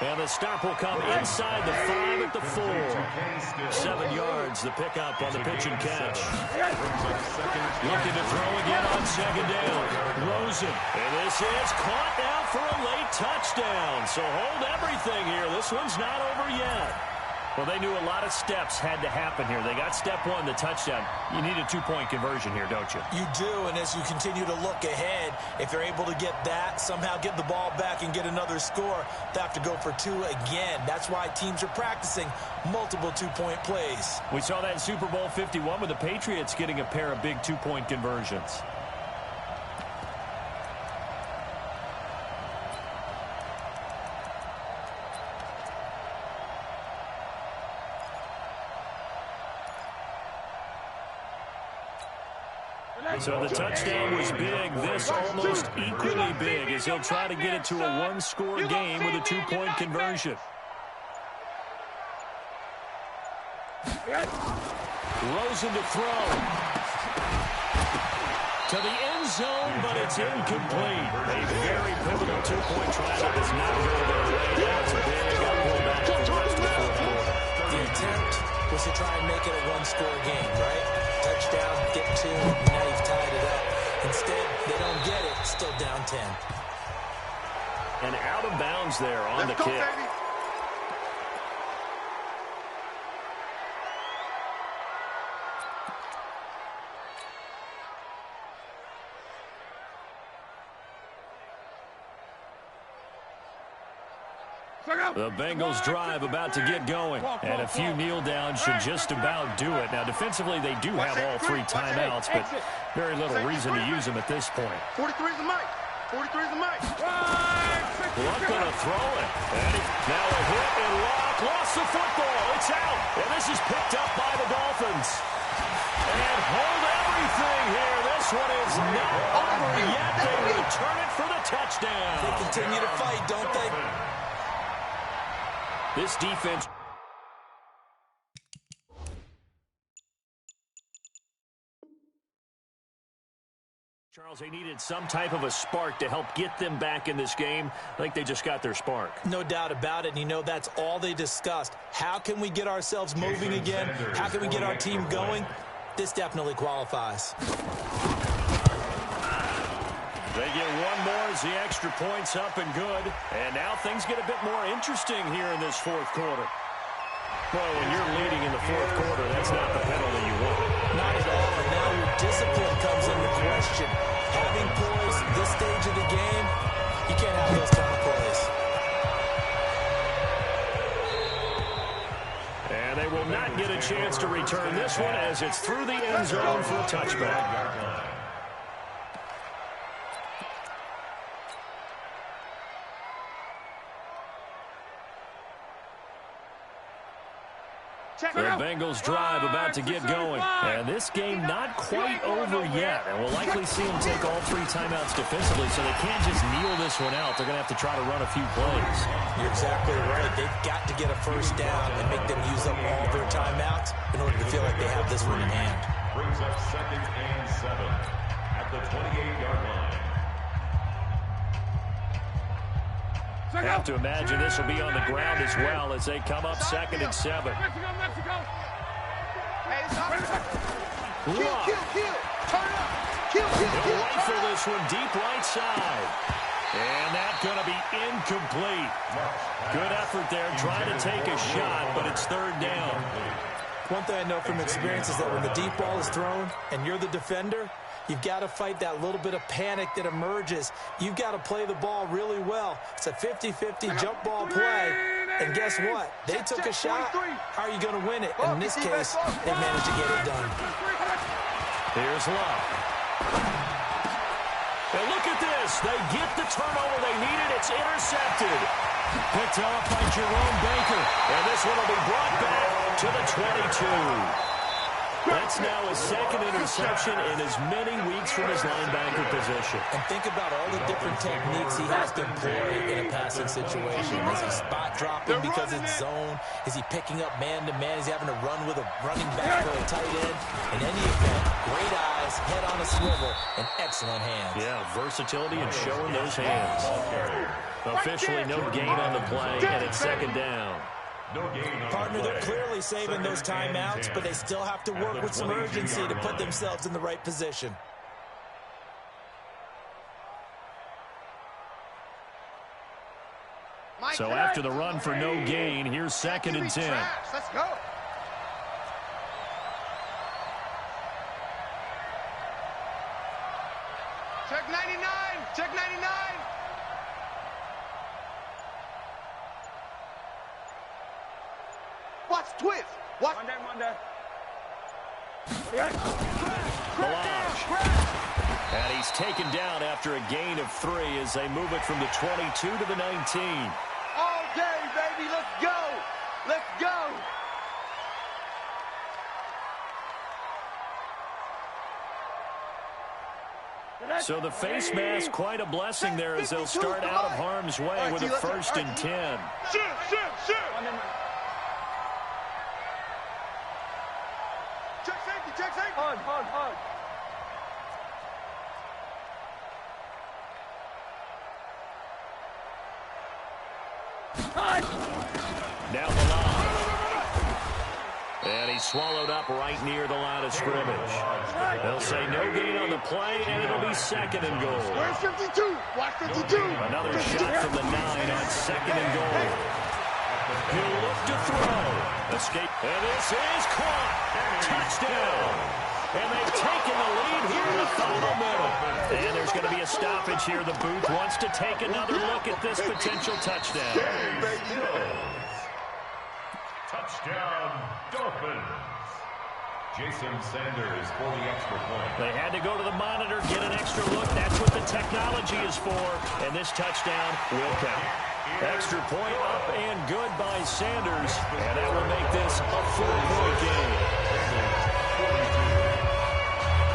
And the stop will come inside the 5 at the 4. 7 yards, the pickup on the pitch and catch. Looking to throw again on 2nd down. Rosen. And this is caught now for a late touchdown. So hold everything here. This one's not over yet. Well, they knew a lot of steps had to happen here. They got step 1, the touchdown. You need a 2-point conversion here, don't you? You do, and as you continue to look ahead, if they're able to get that, somehow get the ball back and get another score, they have to go for 2 again. That's why teams are practicing multiple 2-point plays. We saw that in Super Bowl 51 with the Patriots getting a pair of big 2-point conversions. So the touchdown was big. This almost equally big as he'll try to get it to a 1-score game with a 2-point conversion. Rosen to throw. To the end zone, but it's incomplete. A very pivotal 2-point try that does not go their way. That's a big uphill battle for the rest of the 4th quarter. The attempt was to try and make it a 1-score game, right? Touchdown, get 2, now you've tied it up. Instead, they don't get it, still down 10. And out of bounds there on the kick. Baby. The Bengals drive about to get going, and a few kneel downs should just about do it. Now, defensively, they do have all 3 timeouts, but very little reason to use them at this point. 43 is the mic. 43 is the mic. Luck going to throw it. And now a hit and Luck lost the football. It's out, and this is picked up by the Dolphins. And hold everything here. This one is not over yet. They return it for the touchdown. They continue to fight, don't they? This defense. Charles, they needed some type of a spark to help get them back in this game. I think they just got their spark. No doubt about it, and you know that's all they discussed. How can we get ourselves moving again? How can we get our team going? This definitely qualifies. They get one more as the extra point's up and good. And now things get a bit more interesting here in this 4th quarter. Well, when you're leading in the 4th quarter, that's not the penalty you want. Not at all, and now your discipline comes into question. Having poise this stage of the game, chance to return this one as it's through the end zone for a touchback. The Bengals drive about to get going. And this game not quite over yet. And we'll likely see them take all 3 timeouts defensively, so they can't just kneel this one out. They're going to have to try to run a few plays. You're exactly right. They've got to get a first down and make them use up all their timeouts in order to feel like they have this one in hand. Brings up 2nd and 7 at the 28-yard line. Have to imagine this will be on the ground as well as they come up 2nd and 7. Mexico. Look. He'll rifle this one deep right side. And that's going to be incomplete. Good effort there trying to take a shot, but it's 3rd down. One thing I know from experience is that when the deep ball is thrown and you're the defender, you've got to fight that little bit of panic that emerges. You've got to play the ball really well. It's a 50-50 jump ball play. And guess what? They took a shot. How are you going to win it? And in this case, they managed to get it done. Here's Love. And look at this. They get the turnover they needed. It's intercepted. Picked off by Jerome Baker. And this one will be brought back to the 22. That's now his 2nd interception in as many weeks from his linebacker position. And think about all the different techniques he has to employ in a passing situation. Is he spot dropping because it's zone? Is he picking up man-to-man? Is he having to run with a running back or a tight end? In any event, great eyes, head on a swivel, and excellent hands. Yeah, versatility and showing those hands. Officially no gain on the play, and it's 2nd down. Partner, they're clearly saving those timeouts, but they still have to work with some urgency to put themselves in the right position. So after the run for no gain, here's 2nd and 10. Let's go. Check 99. Check 99. Watch twist. Watch. Monday. And he's taken down after a gain of 3 as they move it from the 22 to the 19. All day, baby. Let's go. Let's go. So the face mask, quite a blessing there as they'll start out of harm's way with a 1st and 10. Shoot. Check safety. Hard. Down the line. And he's swallowed up right near the line of scrimmage. They'll say no gain on the play, and it'll be 2nd and goal. Where's 52? Watch 52. Another shot from the 9 on 2nd and goal. He'll look to throw. Escape. And this is caught. Touchdown. And they've taken the lead here in the final minute. And there's going to be a stoppage here. The booth wants to take another look at this potential touchdown. Touchdown, Dolphins. Jason Sanders for the extra point. They had to go to the monitor, get an extra look. That's what the technology is for. And this touchdown will count. Extra point up and good by Sanders. And that will make this a 4-point game.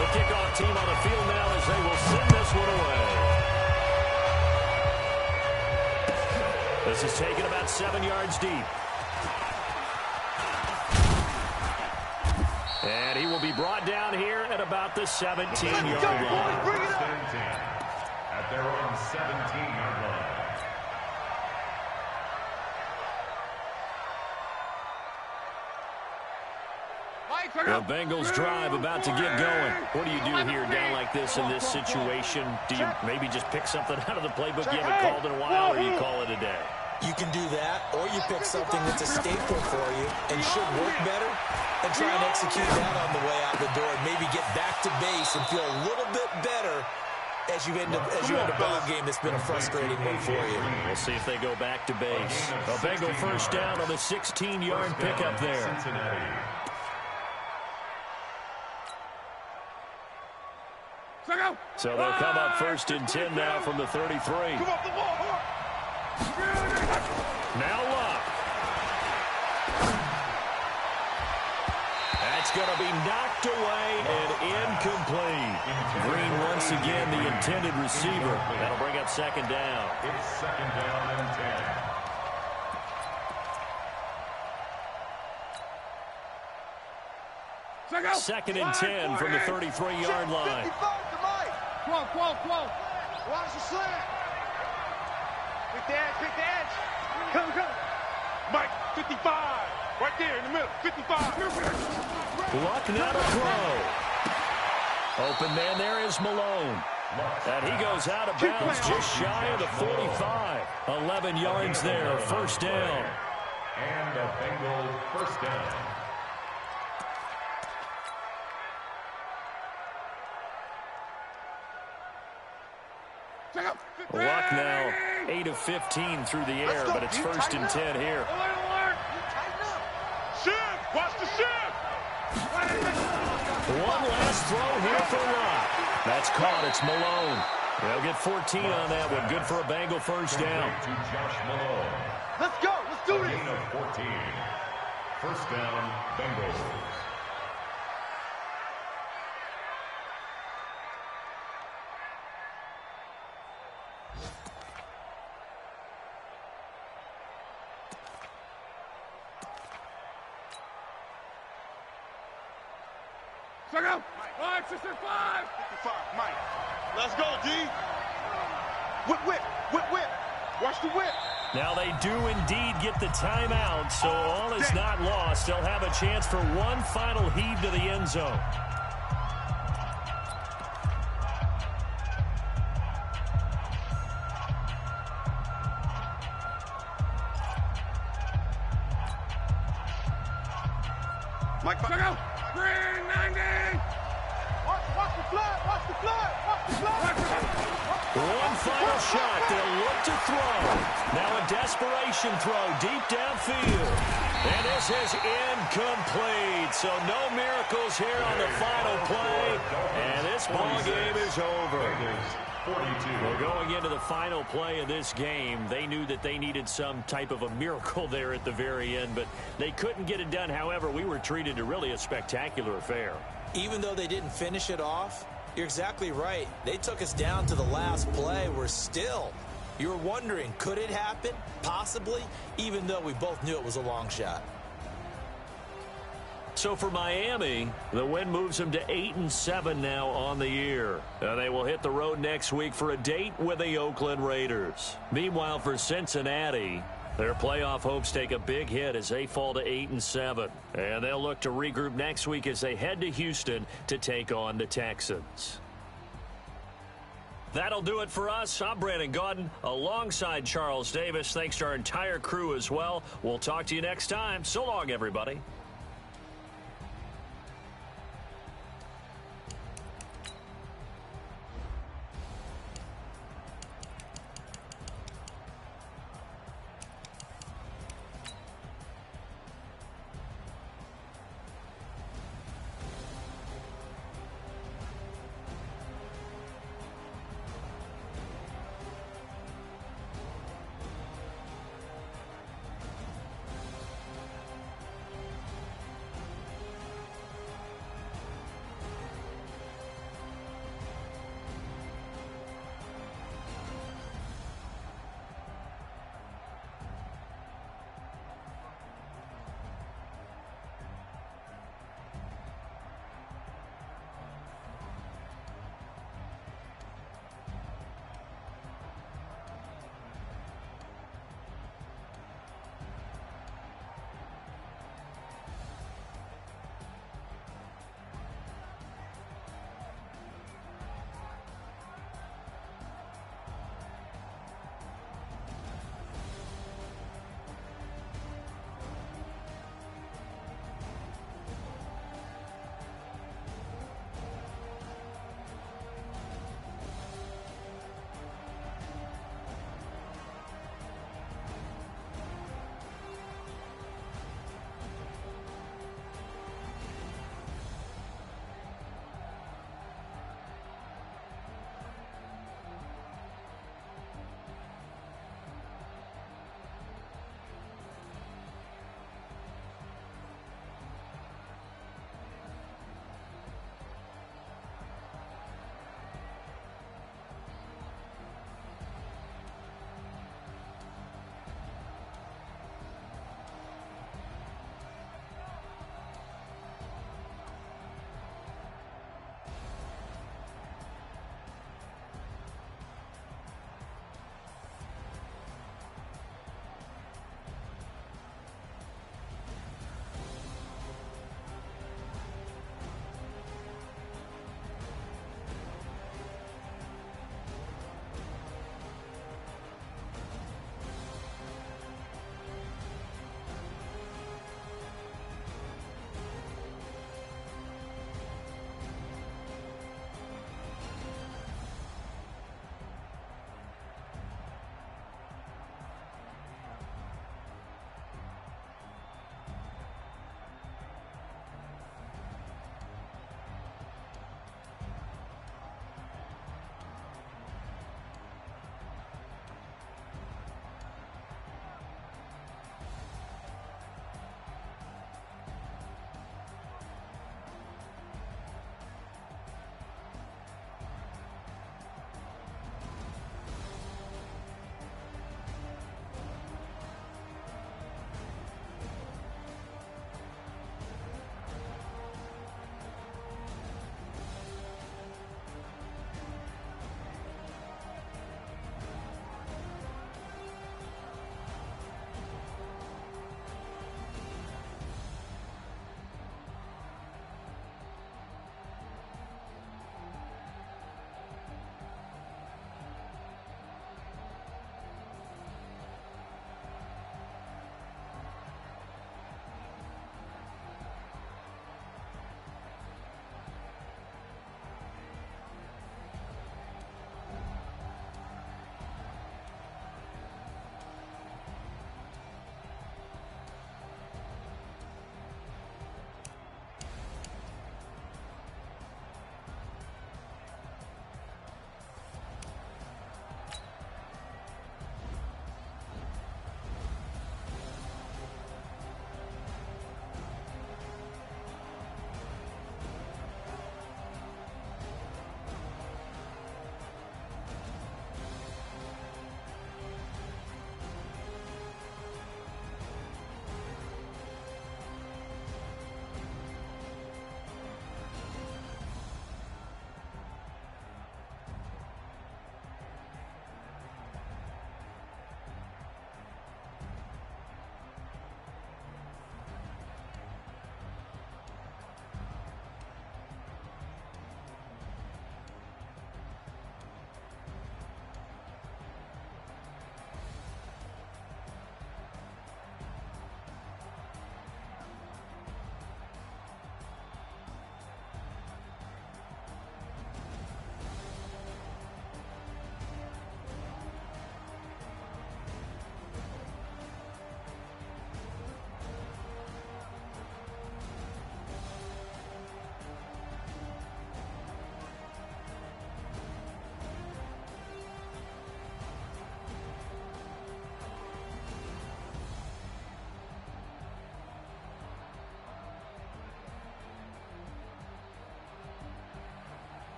The kickoff team on the field now as they will send this one away. This is taken about 7 yards deep. And he will be brought down here at about the 17-yard line. At their own 17-yard line. The Bengals drive about to get going. What do you do here down like this in this situation? Do you maybe just pick something out of the playbook you haven't called in a while, or you call it a day? You can do that, or you pick something that's a staple for you and should work better and try and execute that on the way out the door and maybe get back to base and feel a little bit better as you end a ball game that's been a frustrating one for you. We'll see if they go back to base. A Bengal first down on the 16-yard pickup there. So they'll come up first and 10 now from the 33. Come off the ball. Now Luck. That's going to be knocked away and incomplete. Green once again the intended receiver. That'll bring up second down. It's second down and 10. Second and 10 from the 33-yard line. Come on. Watch the slant. Pick the edge. Come. Mike, 55. Right there in the middle, 55. Luck now to throw. Open man there is Malone. And he goes out of bounds just shy of the 45. 11 yards there, first down. And a Bengal first down. Luck now 8 of 15 through the air, but it's first and 10 here. Shift, watch the shift. One last throw here for Luck. That's caught. It's Malone. They'll get 14 on that one. Good for a Bengal first down. To Josh Malone. Let's go. Let's do this. Gain of 14. First down, Bengals. Check out. 5, 6, 5. 55, Mike. Let's go, D. Whip. Watch the whip. Now they do indeed get the timeout, so all is not lost. They'll have a chance for one final heave to the end zone. Mike, check out. Green 90. Watch the flood. One final shot. They'll look to throw. Now a desperation throw deep downfield. And this is incomplete. So no miracles here on the final play. And this ball game is over. 42. Well, going into the final play of this game, they knew that they needed some type of a miracle there at the very end, but they couldn't get it done. However, we were treated to really a spectacular affair. Even though they didn't finish it off, you're exactly right. They took us down to the last play. You were wondering, could it happen? Possibly, even though we both knew it was a long shot. So for Miami, the win moves them to 8-7 now on the year. And they will hit the road next week for a date with the Oakland Raiders. Meanwhile, for Cincinnati, their playoff hopes take a big hit as they fall to 8-7. And they'll look to regroup next week as they head to Houston to take on the Texans. That'll do it for us. I'm Brandon Gaudin alongside Charles Davis. Thanks to our entire crew as well. We'll talk to you next time. So long, everybody.